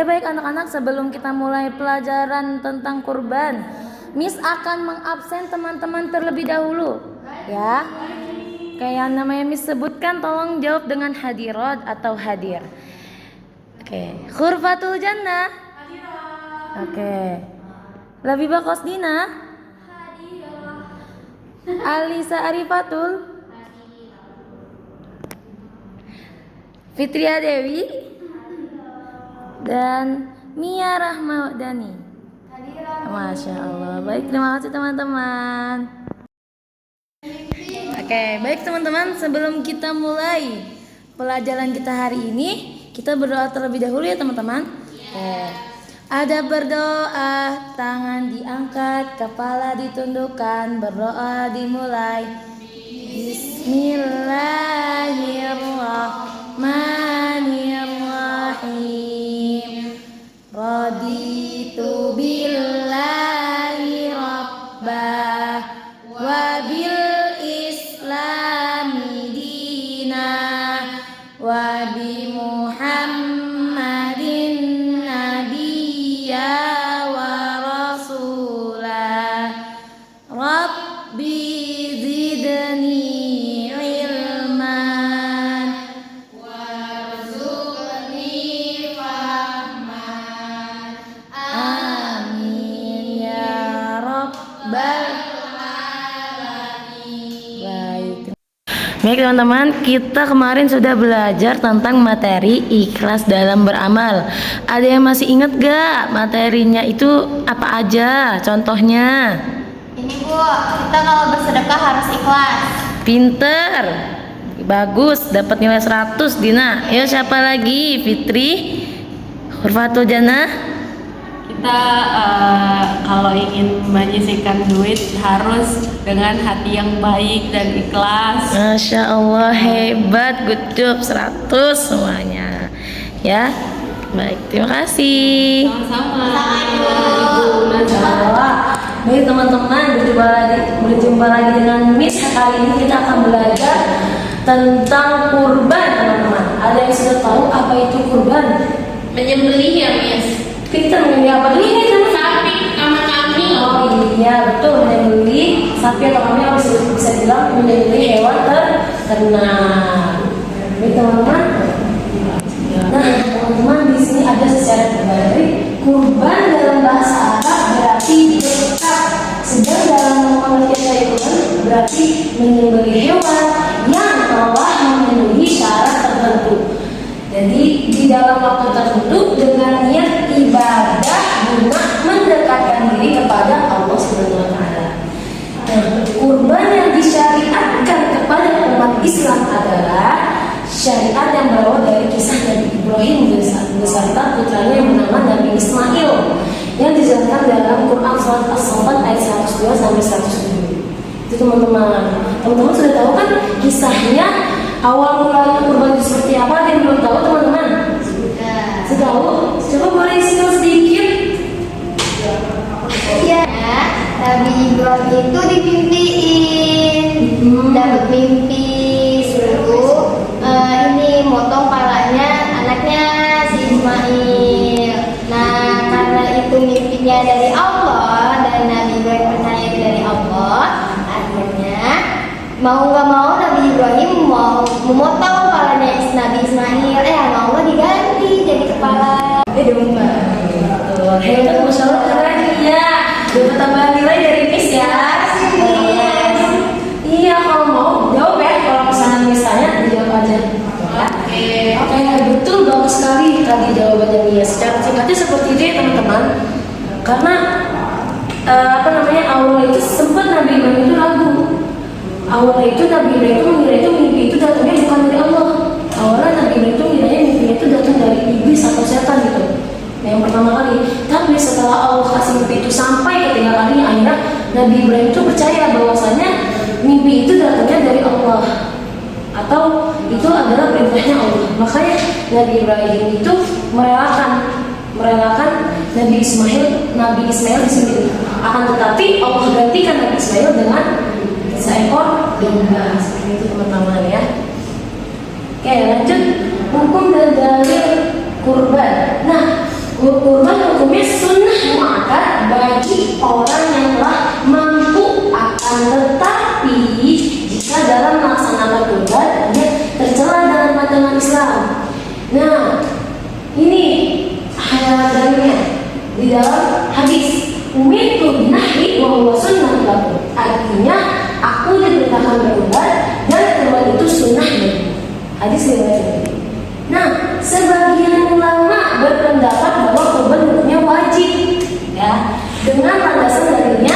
Oke, baik anak-anak, sebelum kita mulai pelajaran tentang kurban, Miss akan mengabsen teman-teman terlebih dahulu, ya. Kayak namanya Miss sebutkan, tolong jawab dengan hadirat atau hadir. Oke, Khurfatul Jannah. Oke. Labibah Qasdina. Alisa Arifatul. Fitria Dewi dan Mia Rahmadani. Masya Allah. Baik, terima kasih teman-teman. Oke, baik teman-teman, sebelum kita mulai pelajaran kita hari ini, kita berdoa terlebih dahulu ya teman-teman. Ada berdoa, tangan diangkat, kepala ditundukkan, berdoa dimulai. Bismillahirrahmanirrahim. Raditu billahi rabbah wa bil islami dina wa bi Muhammadin nabiyya wa rasulah. Rabbi zidni ilman warzuqni fahman. Amin ya rabbal alamin. Baik teman-teman, kita kemarin sudah belajar tentang materi ikhlas dalam beramal. Ada yang masih ingat gak materinya itu apa aja? Contohnya? Ini Bu, kita kalau bersedekah harus ikhlas. Pinter, bagus, dapat nilai 100 Dina. Ayo siapa lagi? Fitri, Khurfatul Jannah. Kita kalau ingin menyisihkan duit harus dengan hati yang baik dan ikhlas. Masya Allah, hebat, good job, 100 semuanya. Ya, baik, terima kasih. Sama-sama. Baik teman-teman, berjumpa lagi dengan Miss. Kali ini kita akan belajar tentang kurban teman-teman. Ada yang sudah tahu apa itu kurban? Menyembelih ya, Miss. Kita menyembelih apa dulu nih teman? Sapi sama kambing. Oh iya betul, menyembelih sapi atau kambing, harus bisa bilang menyembelih hewan ternak. Baik teman-teman. Nah teman-teman, di sini ada secara terbalik kurban dalam bahasa Arab berarti berkat, sedang dalam pengertian dari kurban berarti menyembelih hewan yang telah memenuhi syarat tertentu. Jadi di dalam waktu tertentu dengan niat ibadah guna mendekatkan diri kepada Allah Subhanahu wa taala. Nah, kurban yang disyariatkan kepada umat Islam adalah syariat yang berawal dari kisah Nabi Ibrahim beserta putranya yang bernama Nabi Ismail yang dijelaskan dalam Quran surat As-Saffat ayat 102 sampai 107. Itu teman-teman. Teman-teman sudah tahu kan kisahnya, awal mulanya kurban itu seperti apa? Ada yang belum tahu teman-teman? Sudah tahu? Coba boleh spill sedikit. Iya, Nabi Ibrahim itu dimimpiin, dapat mimpi suruh ini motong palanya anaknya si Ismail. Nah, karena itu mimpinya dari Allah dan Nabi Ibrahim percaya itu dari Allah, akhirnya mau nggak mau Nabi Ibrahim mau memotong kepalanya Nabi Ismail. Sama Allah diganti jadi kepala Domba. Hebat, masya Allah, keren ya. Dapat tambahan nilai dari Miss ya. Iya, kalau mau jawab ya. Kalau pesanan Miss tanya, dijawab aja. Oke, betul, bagus sekali tadi jawabannya Mia. Secara singkatnya seperti itu ya teman-teman. Karena awal itu sempat Nabi Ibrahim itu ragu. Awalnya itu Nabi Ibrahim itu mengira itu mimpi itu datangnya bukan dari Allah. Awalnya Nabi Ibrahim itu mengiranya mimpinya itu datang dari iblis atau setan gitu. Yang pertama kali. Tapi setelah Allah kasih mimpi itu sampai ketiga kalinya, akhirnya Nabi Ibrahim itu percaya bahwasanya mimpi itu datangnya dari Allah atau itu adalah perintahnya Allah. Makanya Nabi Ibrahim itu merelakan Nabi Ismail disembelih. Akan tetapi Allah gantikan Nabi Ismail dengan seekor domba. Seperti itu teman-teman ya. Oke, lanjut hukum dan dalil kurban. Nah, Kurban hukumnya sunnah muakkad bagi orang yang telah mampu, akan tetapi jika dalam melaksanakan kurban dia tercela dalam pandangan Islam. Nah, ini dalilnya di dalam hadis umirtu binahri wa huwa sunnah lakum. Artinya aku diperintahkan berkurban dan kurban itu sunnah bagi. Hadis riwayat. Nah, sebagian ulama berpendapat bahwa kurban hukumnya wajib, ya, dengan landasan dalilnya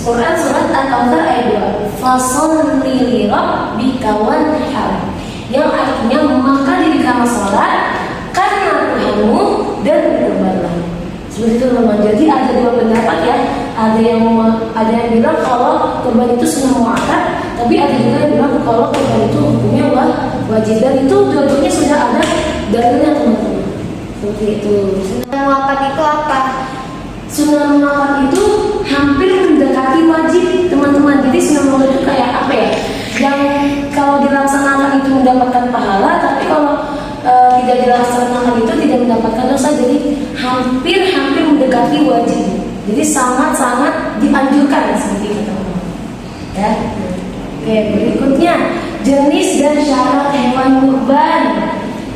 Quran surat Al-Kautsar ayat 2. Fasholli li rabbika wanhar. Yang artinya maka dirikanlah salat karena Tuhanmu dan berkurbanlah. Seperti itu teman-teman. Jadi ada dua pendapat ya. Ada yang bilang kalau kurban itu sunnah muakkad, tapi ada juga yang bilang kalau kurban itu hukumnya wajib, dan itu dua-duanya sudah ada dalilnya teman-teman. Seperti itu. Sunnah muakkad itu apa? Sunnah muakkad itu hampir mendekati wajib teman-teman. Jadi sunnah muakkad itu kayak apa ya? Yang kalau dilaksanakan itu mendapatkan pahala, tapi kalau tidak dilaksanakan itu tidak mendapatkan dosa. Jadi hampir mendekati wajib. Jadi sangat dianjurkan seperti itu teman-teman. Ya. Oke, berikutnya jenis dan syarat hewan kurban.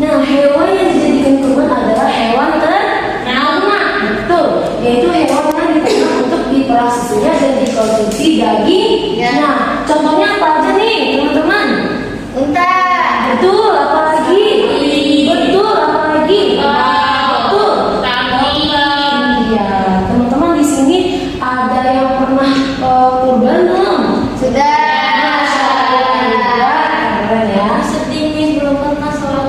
Nah, hewan yang dijadikan kurban adalah hewan ternak, betul, yaitu hewan yang diternak untuk diperah susunya dan dikonsumsi daging. Ya. Nah, contohnya apa aja nih teman-teman? Unta. Betul, apalagi? Betul, apalagi? Betul. Iya, teman-teman di sini ada yang pernah kurban belum? Sudah. Keren ya. Sedih nih belum pernah sholat.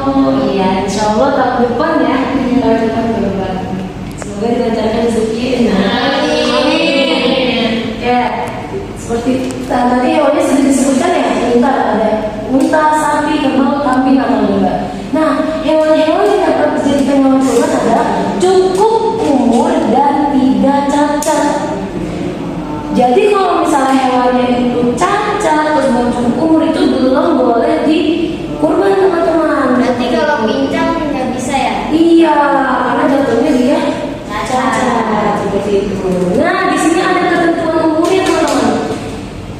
Iya, insya Allah tahun depan ya. Tahun depan kurban. Semoga dilancarkan rezeki. Amin. Ya, seperti tadi hewannya sudah disebutkan ya. Sebentar ada unta, sapi, kerbau, kambing atau domba. Nah, hewan-hewan yang dapat dijadikan hewan kurban adalah cukup umur dan tidak cacat. Jadi kalau misalnya hewannya itu cacat terus belum cukup umur itu belum boleh dikurban teman-teman. Berarti kalau pincang nggak bisa ya? Iya, karena jatuhnya dia cacat seperti itu. Nah, di sini ada ketentuan umurnya teman-teman.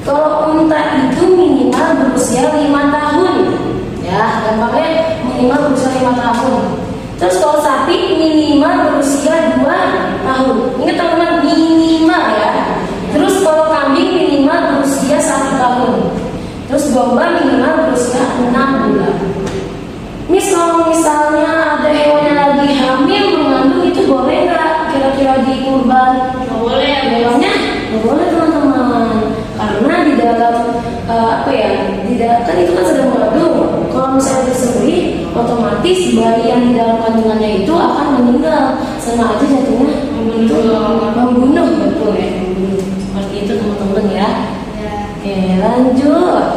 Kalau unta itu minimal berusia 5 tahun, ya, gampangnya minimal berusia 5 tahun. Terus kalau sapi minimal berusia 2 tahun. Ingat teman-teman, minimal ya. Terus kalau kambing minimal berusia 1 tahun. Terus domba minimal berusia 6 bulan. Kalau misalnya ada hewan yang lagi hamil mengandung, itu boleh nggak kira-kira dikurban? Nggak boleh ya, Hewannya nggak boleh teman-teman, karena di dalam kan itu kan sedang mengandung. Kalau misalnya disembelih, otomatis bayi yang di dalam kandungannya itu akan meninggal, sama aja jatuhnya membunuh, betul ya, membunuh. Seperti itu teman-teman ya. Oke, lanjut.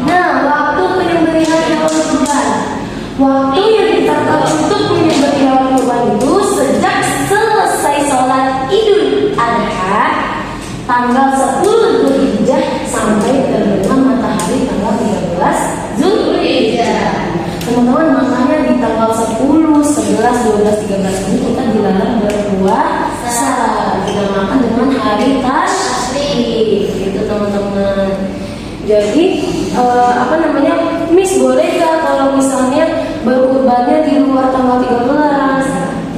Nah, waktu penyembelihan hewan kurban. Waktu yang ditetapkan untuk menyembelih hewan kurban itu sejak selesai sholat Idul Adha tanggal 10 Dzulhijjah sampai terbenam matahari tanggal 13 Dzulhijjah. Teman-teman, makanya di tanggal 10, 11, 12, 13 ini kita dilarang berpuasa. Dinamakan dengan hari tasyrik. Gitu teman-teman. Jadi Miss boleh gak kalau misalnya berkurbannya di luar tanggal 13?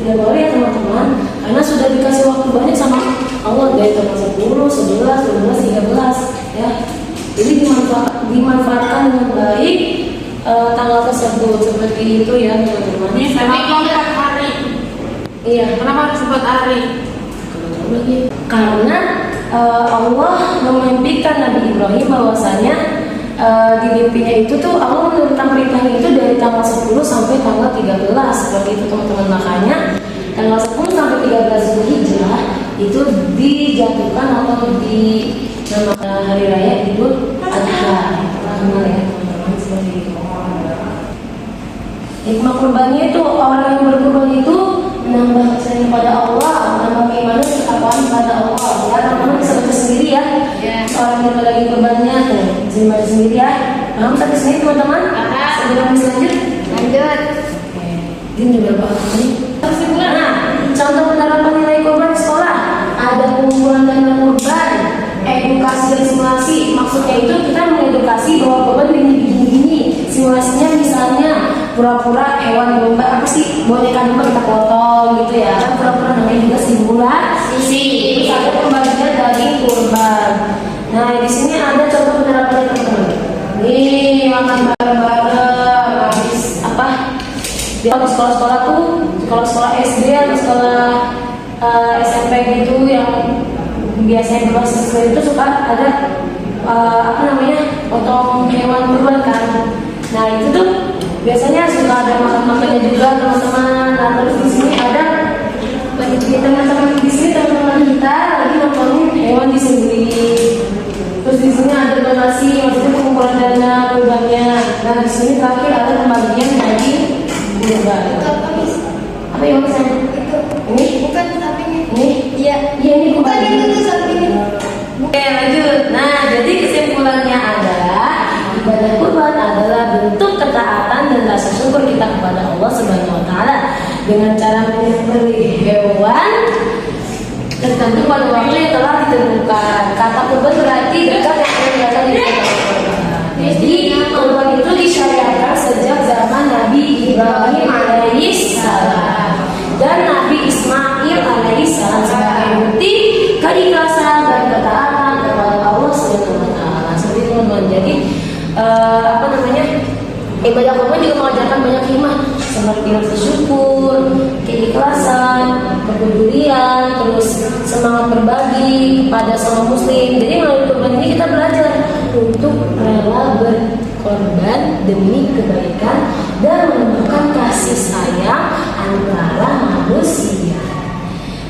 Tidak boleh ya teman-teman, karena sudah dikasih waktu banyak sama Allah dari tanggal 10, 11, 12, 13 ya. Jadi dimanfaatkan dengan baik tanggal tersebut, seperti itu ya teman-teman. Tapi kalau 4 hari. Iya. Kenapa harus 4 hari? Karena Allah memimpikan Nabi Ibrahim bahwasanya di mimpinya itu tuh Allah menurunkan perintahnya itu dari tanggal 10 sampai tanggal 13 seperti itu teman-teman. Makanya tanggal 10 sampai 13 Dzulhijjah itu dijatuhkan atau dinamakan hari raya Idul Adha. Benar ya teman-teman, seperti itu. Hikmah kurbannya itu orang yang berkurban itu menambah kesayangan pada Allah, menambah keimanan ketakwaan pada Allah. Ya teman-teman bisa baca sendiri ya. Orang yang lagi kurbannya tuh bisa baca sendiri ya. Paham sampai sini teman-teman? Sebelum lanjut. Lanjut. Din juga apa? ada pembagian daging kurban. Nah, di sini ada contoh penerapan teman-teman. Nih, makan bareng-bareng habis apa? Di sekolah-sekolah tuh, sekolah-sekolah SD atau sekolah SMP gitu yang biasanya berbasis Islam itu suka ada apa namanya, potong hewan kurban kan. Nah itu tuh biasanya suka ada makan-makannya juga teman-teman. Nah terus di sini ada di teman-teman di sini teman-teman kita lagi potongin hewan disembelih. Terus di sini ada donasi, maksudnya pengumpulan dana kurbannya. Nah di sini terakhir ada pembagian daging kurban. Apa yang saya ini? Bukan sapinya. Ini? Iya. Iya ini Bukan pembagian. itu sapinya. Oke lanjut. Nah jadi kesimpulannya adalah ibadah kurban adalah bentuk ketaatan dan rasa syukur kita kepada Allah Subhanahu Wa Taala dengan cara menyembelih hewan tertentu pada waktu yang telah ditentukan. Kata kurban berarti dekat yang akan ditentukan. Jadi kurban itu disyariatkan sejak zaman Nabi Ibrahim alaihissalam dan Nabi Ismail alaihissalam sebagai bukti keikhlasan dan ketaatan kepada Allah Subhanahu Wa Taala. Seperti itu teman-teman. Jadi apa namanya, ibadah kurban juga mengajarkan banyak hikmah seperti rasa syukur, keikhlasan, kepedulian, terus semangat berbagi kepada sama muslim. Jadi melalui kurban ini kita belajar untuk rela berkorban demi kebaikan dan menumbuhkan kasih sayang antara manusia.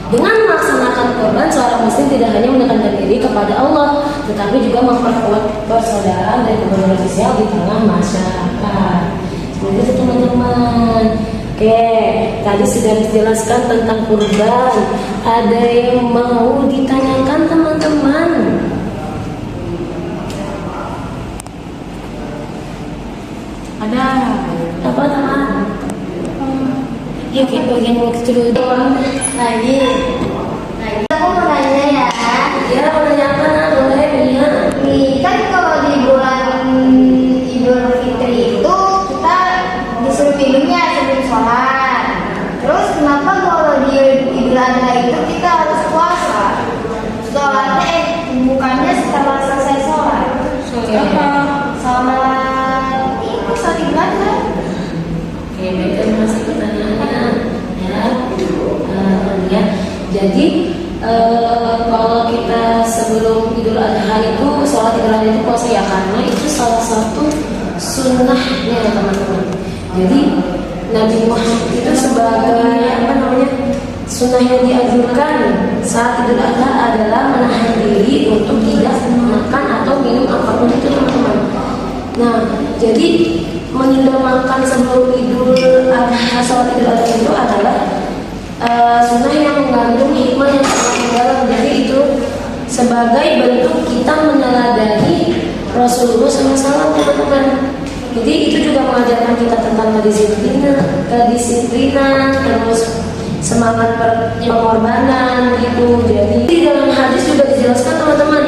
Dengan melaksanakan kurban, seorang muslim tidak hanya mendekatkan diri kepada Allah, tetapi juga memperkuat persaudaraan dan hubungan sosial di tengah masyarakat. Seperti itu teman-teman. Oke, tadi sudah dijelaskan tentang kurban. Ada yang mau ditanyakan teman-teman? Ada. Apa teman? Yuk kita bagian waktu dulu. Lagi. Aku mau nanya ya. Ya, mau nanya apa? Boleh, Mia. Nih kan kalau di bulan Idul Fitri itu kita disuruh minumnya sebelum sholat. Terus kenapa kalau di Idul Adha itu kita harus puasa? Sholatnya bukannya setelah selesai sholat. Apa? Sholat itu sholat Idul Adha. Oke, baik, terima kasih pertanyaannya. Ya, jadi kalau kita sebelum Idul Adha itu sholat Idul Adha itu puasa ya, karena itu salah satu sunnahnya teman-teman. Jadi Nabi Muhammad itu sebagai apa namanya, sunnah yang dianjurkan saat Idul Adha adalah menahan diri untuk tidak makan atau minum apapun itu teman-teman. Nah, jadi menghindar makan sebelum Idul Adha, sholat Idul Adha itu adalah sunnah yang mengandung hikmah yang sangat dalam. Jadi itu sebagai bentuk kita meneladani Rasulullah SAW teman-teman. Jadi itu juga mengajarkan kita tentang kedisiplinan, terus semangat pengorbanan gitu. Jadi di dalam hadis juga dijelaskan teman-teman,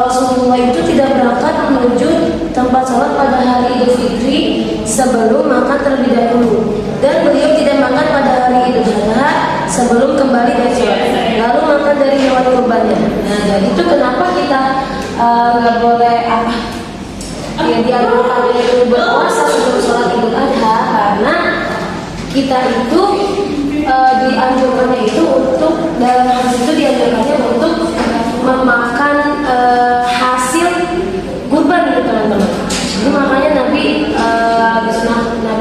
Rasulullah itu tidak berangkat menuju tempat sholat pada hari Idul Fitri sebelum makan terlebih dahulu, dan beliau tidak makan pada hari Idul Adha sebelum kembali dari sholat, lalu makan dari hewan kurbannya. Nah, jadi itu kenapa kita nggak boleh ya dianjurkan itu berpuasa sebelum sholat Idul Adha, karena kita itu dianjurkannya itu untuk, dalam hadis itu dianjurkannya untuk memakan hasil kurban gitu teman-teman. Jadi makanya Nabi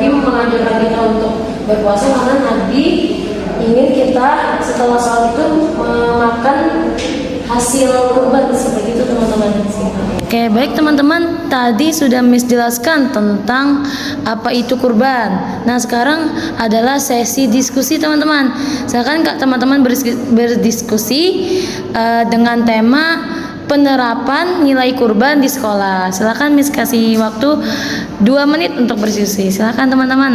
menganjurkan kita untuk berpuasa, karena Nabi ingin kita setelah sholat itu memakan hasil kurban seperti itu teman-teman. Oke, baik teman-teman, tadi sudah Miss jelaskan tentang apa itu kurban. Nah, sekarang adalah sesi diskusi teman-teman. Silakan Kak teman-teman berdiskusi dengan tema penerapan nilai kurban di sekolah. Silakan Miss kasih waktu 2 menit untuk berdiskusi. Silakan teman-teman.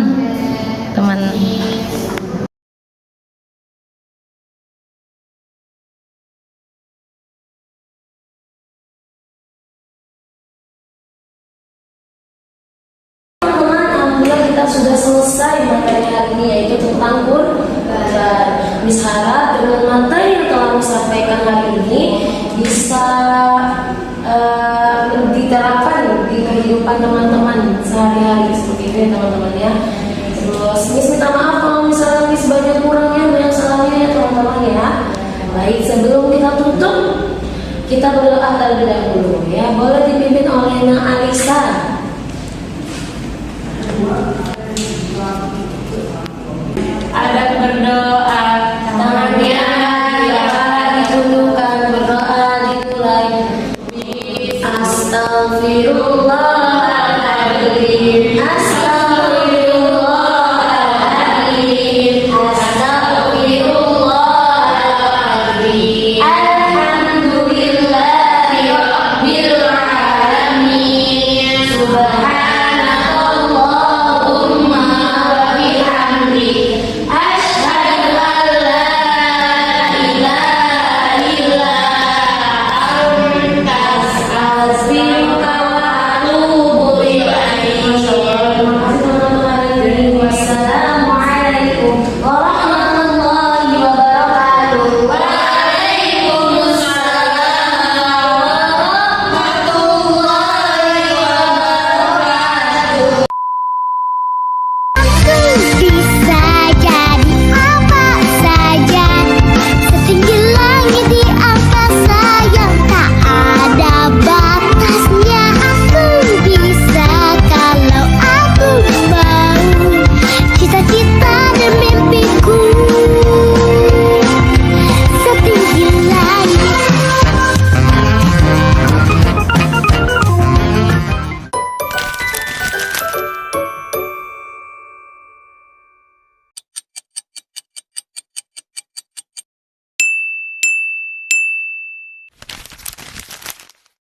Sudah selesai materi hari ini, yaitu tentang kurban. Miss harap dengan materi yang telah Miss kehidupan teman-teman sehari-hari seperti itu ya teman-teman ya. Terus Miss minta maaf kalau misalnya Miss banyak kurangnya, banyak salahnya ya teman-teman ya. Baik, sebelum kita tutup, kita berdoa terlebih dahulu ya. Boleh dipimpin oleh Nang Alisa. Ada berdoa, Tangannya ditundukkan, berdoa dimulai. Astagfirullahaladzim.